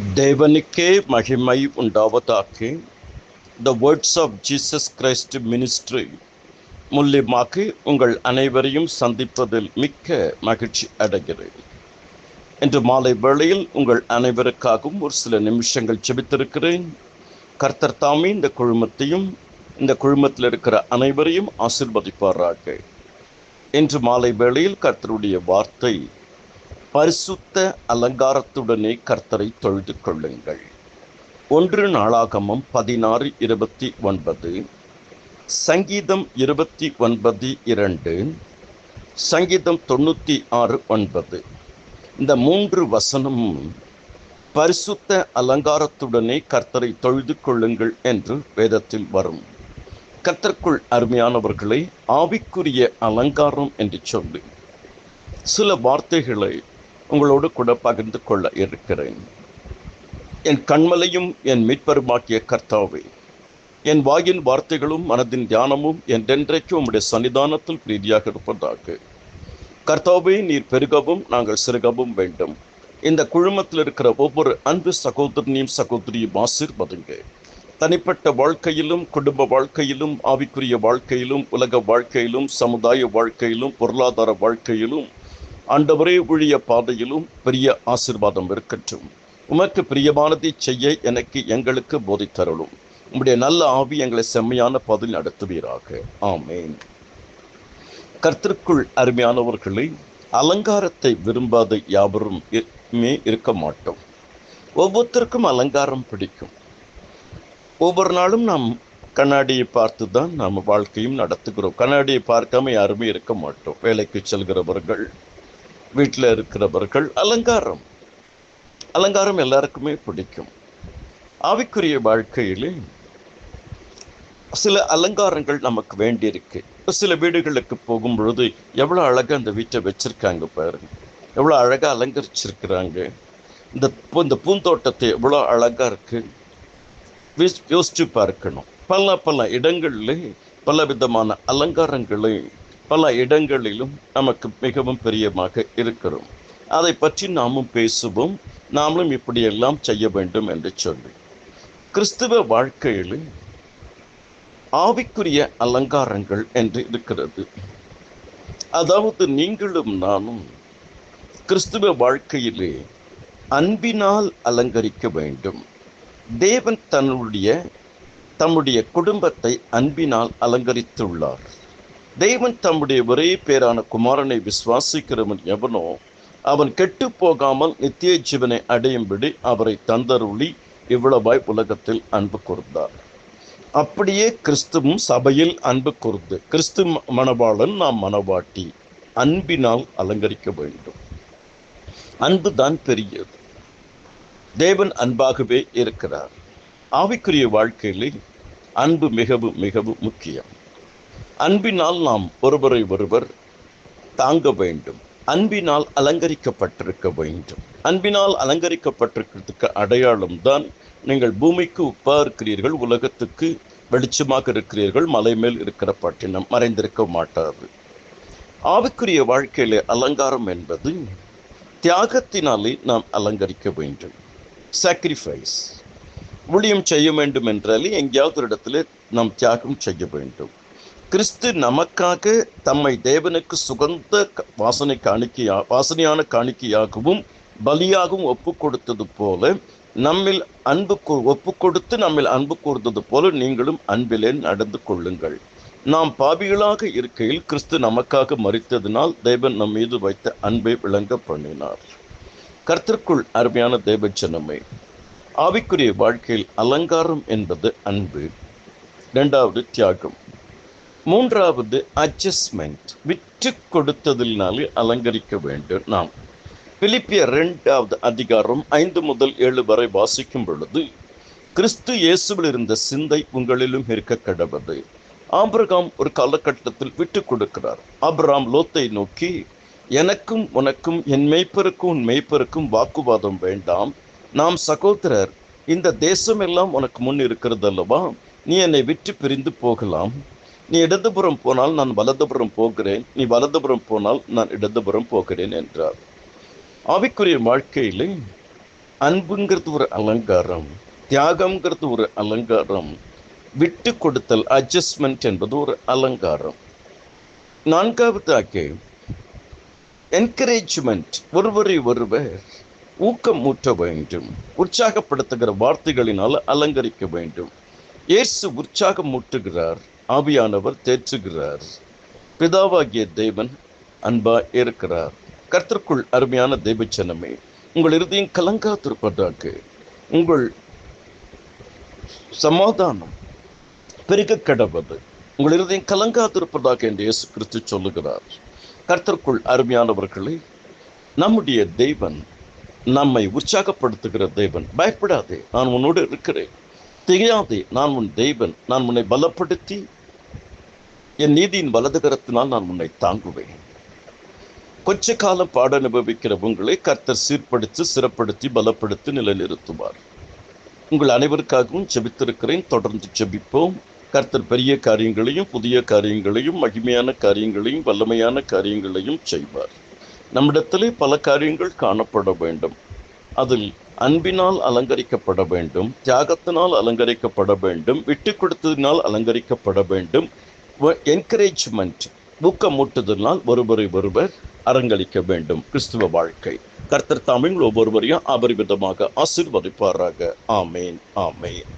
தேவனுக்கே மகிமை உண்டாவதாக. The words of Jesus Christ ministry மூலியமாக உங்கள் அனைவரையும் சந்திப்பதில் மிக்க மகிழ்ச்சி அடைகிறேன். இன்று மாலை வேளையில் உங்கள் அனைவருக்காகவும் ஒரு சில நிமிஷங்கள் ஜெபித்திருக்கிறேன். கர்த்தர் தாமே இந்த குழுமத்தையும் இந்த குழுமத்தில் இருக்கிற அனைவரையும் ஆசீர்வதிப்பாராக. இன்று மாலை வேளையில் கர்த்தருடைய வார்த்தை, பரிசுத்த அலங்காரத்துடனே கர்த்தரை தொழுது கொள்ளுங்கள். 1 நாளாகமம் 16:29, சங்கீதம் 29:2, சங்கீதம் 96:9. இந்த 3 வசனமும் பரிசுத்த அலங்காரத்துடனே கர்த்தரை தொழுது கொள்ளுங்கள் என்று வேதத்தில் வரும். கர்த்தருக்குள் அருமையானவர்களை, ஆவிக்குரிய அலங்காரம் என்று சொல்லி சில வார்த்தைகளை உங்களோடு கூட பகிர்ந்து கொள்ள இருக்கிறேன். என் கண்மலையும் என் மீட்பருமாகிய கர்த்தாவே, என் வாயின் வார்த்தைகளும் மனதின் தியானமும் என்றென்றைக்கு உம்முடைய சன்னிதானத்தில் பிரீதியாக இருப்பதாக. கர்த்தாவே, நீர் பெருகவும் நாங்கள் சிறுகவும் வேண்டும். இந்த குழுமத்தில் இருக்கிற ஒவ்வொரு அன்பு சகோதரனையும் சகோதரியும் ஆசீர்வதிங்க. தனிப்பட்ட வாழ்க்கையிலும், குடும்ப வாழ்க்கையிலும், ஆவிக்குரிய வாழ்க்கையிலும், உலக வாழ்க்கையிலும், சமுதாய வாழ்க்கையிலும், பொருளாதார வாழ்க்கையிலும், ஆண்டவரே, ஊழிய பாதையிலும் பெரிய ஆசீர்வாதம் இருக்கட்டும். உமக்கு பிரியமானதை செய்ய எங்களுக்கு போதித்தருளும். உம்முடைய நல்ல ஆவி எங்களை செம்மையான பதில் நடத்துவீராக. ஆமேன். கர்த்தருக்குள் அருமையானவர்களை, அலங்காரத்தை விரும்பாத யாவரும் இருக்க மாட்டோம். ஒவ்வொருத்தருக்கும் அலங்காரம் பிடிக்கும். ஒவ்வொரு நாளும் நாம் கண்ணாடியை பார்த்து தான் நாம் வாழ்க்கையும் நடத்துகிறோம். கண்ணாடியை பார்க்காம யாருமே இருக்க மாட்டோம். வேலைக்கு செல்கிறவர்கள், வீட்டில் இருக்கிறவர்கள், அலங்காரம் எல்லாருக்குமே பிடிக்கும். ஆவிக்குரிய வாழ்க்கையிலே சில அலங்காரங்கள் நமக்கு வேண்டியிருக்கு. சில வீடுகளுக்கு போகும் பொழுது எவ்வளோ அழகாக அந்த வீட்டை வச்சிருக்காங்க பாருங்க, எவ்வளோ அழகாக அலங்கரிச்சிருக்கிறாங்க. இந்த பூந்தோட்டத்தை எவ்வளோ அழகாக இருக்கு, யோசிச்சு பார்க்கணும். பல இடங்களில் பல விதமான அலங்காரங்களை பல இடங்களிலும் நமக்கு மிகவும் பிரியமாக இருக்கிறோம். அதை பற்றி நாமும் பேசுவோம். நாமளும் இப்படியெல்லாம் செய்ய வேண்டும் என்று சொல்லி, கிறிஸ்துவ வாழ்க்கையில் ஆவிக்குரிய அலங்காரங்கள் என்று இருக்கிறது. அதாவது நீங்களும் நானும் கிறிஸ்துவ வாழ்க்கையிலே அன்பினால் அலங்கரிக்க வேண்டும். தேவன் தம்முடைய குடும்பத்தை அன்பினால் அலங்கரித்துள்ளார். தேவன் தம்முடைய ஒரே பேரான குமாரனை விசுவாசிக்கிறவன் எவனோ அவன் கெட்டு போகாமல் நித்திய ஜீவனை அடையும்படி அவரை தந்தருளி இவ்வளவாய் உலகத்தில் அன்பு கூர்ந்தார். அப்படியே கிறிஸ்துவும் சபையில் அன்பு கூர்ந்து, கிறிஸ்து மணவாளன், நாம் மணவாட்டி, அன்பினால் அலங்கரிக்க வேண்டும். அன்பு தான் பெரியது. தேவன் அன்பாகவே இருக்கிறார். ஆவிக்குரிய வாழ்க்கையில் அன்பு மிகவும் மிகவும் முக்கியம். அன்பினால் நாம் ஒருவரை ஒருவர் தாங்க வேண்டும். அன்பினால் அலங்கரிக்கப்பட்டிருக்க வேண்டும். அன்பினால் அலங்கரிக்கப்பட்டிருக்கிறதுக்கு அடையாளம் தான், நீங்கள் பூமிக்கு உப்பா இருக்கிறீர்கள், உலகத்துக்கு வெளிச்சமாக இருக்கிறீர்கள், மலை மேல் இருக்கிற பட்டினம் மறைந்திருக்க மாட்டாது. ஆவிக்குரிய வாழ்க்கையிலே அலங்காரம் என்பது தியாகத்தினாலே நாம் அலங்கரிக்க வேண்டும். சாக்ரிஃபைஸ். ஊழியம் செய்ய வேண்டும் என்றாலே எங்கேயாவது ஒரு இடத்துல நாம் தியாகம் செய்ய வேண்டும். கிறிஸ்து நமக்காக தம்மை தேவனுக்கு சுகந்த வாசனையான காணிக்கையாகவும் பலியாகவும் ஒப்பு கொடுத்தது போல, நம்மில் ஒப்பு கொடுத்து நம்மில் அன்பு கூர்ந்தது போல நீங்களும் அன்பிலே நடந்து கொள்ளுங்கள். நாம் பாவிகளாக இருக்கையில் கிறிஸ்து நமக்காக மரித்ததினால் தேவன் நம் மீது வைத்த அன்பை விளங்க பண்ணினார். கர்த்தருக்குள் அருமையான தேவ ஜனமே, ஆவிக்குரிய வாழ்க்கையில் அலங்காரம் என்பது அன்பு. 2வது தியாகம். 3வது அட்ஜஸ்ட்மெண்ட், விட்டு கொடுத்ததினாலே அலங்கரிக்க வேண்டும். நாம் பிலிப்பியர் 2வது அதிகாரம் 5 முதல் 7 வரை வாசிக்கும் பொழுது, கிறிஸ்து இயேசுவில் இருந்த சிந்தை உங்களிலும் இருக்க கடவது. ஆபிரகாம் ஒரு காலகட்டத்தில் விட்டு கொடுக்கிறார். ஆபிரகாம் லோத்தை நோக்கி, எனக்கும் உனக்கும் என் மேய்ப்பருக்கும் உன் மேய்ப்பருக்கும் வாக்குவாதம் வேண்டாம், நாம் சகோதரர், இந்த தேசம் எல்லாம் உனக்கு முன் இருக்கிறது அல்லவா, நீ என்னை விட்டு பிரிந்து போகலாம், நீ இடதுபுறம் போனால் நான் வலதுபுறம் போகிறேன், நீ வலதுபுறம் போனால் நான் இடதுபுறம் போகிறேன் என்றார். ஆவிக்குரிய வாழ்க்கையிலே அன்புங்கிறது ஒரு அலங்காரம், தியாகம்ங்கிறது ஒரு அலங்காரம், விட்டு கொடுத்தல் அட்ஜஸ்ட்மெண்ட் என்பது ஒரு அலங்காரம். நான்காவதாக என்கரேஜ்மெண்ட், ஒருவரை ஒருவர் ஊக்கமூட்ட வேண்டும், உற்சாகப்படுத்துகிற வார்த்தைகளினால் அலங்கரிக்க வேண்டும். இயேசு உற்சாகமூட்டுகிறார், ஆவியானவர் தேற்றுகிறார், பிதாவாகிய தேவன் அன்பா இருக்கிறார். கர்த்தருக்குள் அருமையான தேவச்சனமே, உங்கள் இருதயம் கலங்காதிருப்பதாக, உங்கள் சமாதானம் பெருக கடவது, உங்கள் இருதயம் கலங்காதிருப்பதாக என்று இயேசு கிறிஸ்து சொல்லுகிறார். கர்த்தருக்குள் அருமையானவர்களே, நம்முடைய தேவன் நம்மை உற்சாகப்படுத்துகிற தேவன். பயப்படாதே, நான் உன்னோடு இருக்கிறேன். திகையாதே, நான் உன் தேவன். நான் உன்னை பலப்படுத்தி என் நீதியின் வலதுகரத்தினால் நான் உன்னை தாங்குவேன். கொஞ்ச காலம் பாட அனுபவிக்கிற உங்களை கர்த்தர் சீர்படுத்தி சிறப்படுத்தி பலப்படுத்தி நிலைநிறுத்துவார். உங்கள் அனைவருக்காகவும் ஜெபித்திருக்கிறேன். தொடர்ந்து ஜெபிப்போம். கர்த்தர் பெரிய காரியங்களையும் புதிய காரியங்களையும் மகிமையான காரியங்களையும் வல்லமையான காரியங்களையும் செய்வார். நம்மிடத்திலே பல காரியங்கள் காணப்பட வேண்டும். அதில் அன்பினால் அலங்கரிக்கப்பட வேண்டும், தியாகத்தினால் அலங்கரிக்கப்பட வேண்டும், விட்டு கொடுத்ததினால் அலங்கரிக்கப்பட வேண்டும், என்கரேஜ்மெண்ட், ஊக்கமூட்டுதலினால் ஒருவரை ஒருவர் அரங்கலிக்க வேண்டும். கிறிஸ்துவ வாழ்க்கை கர்த்தர் தாமே ஒவ்வொருவரையும் அபரிமிதமாக ஆசீர்வதிப்பாராக. ஆமேன், ஆமேன்.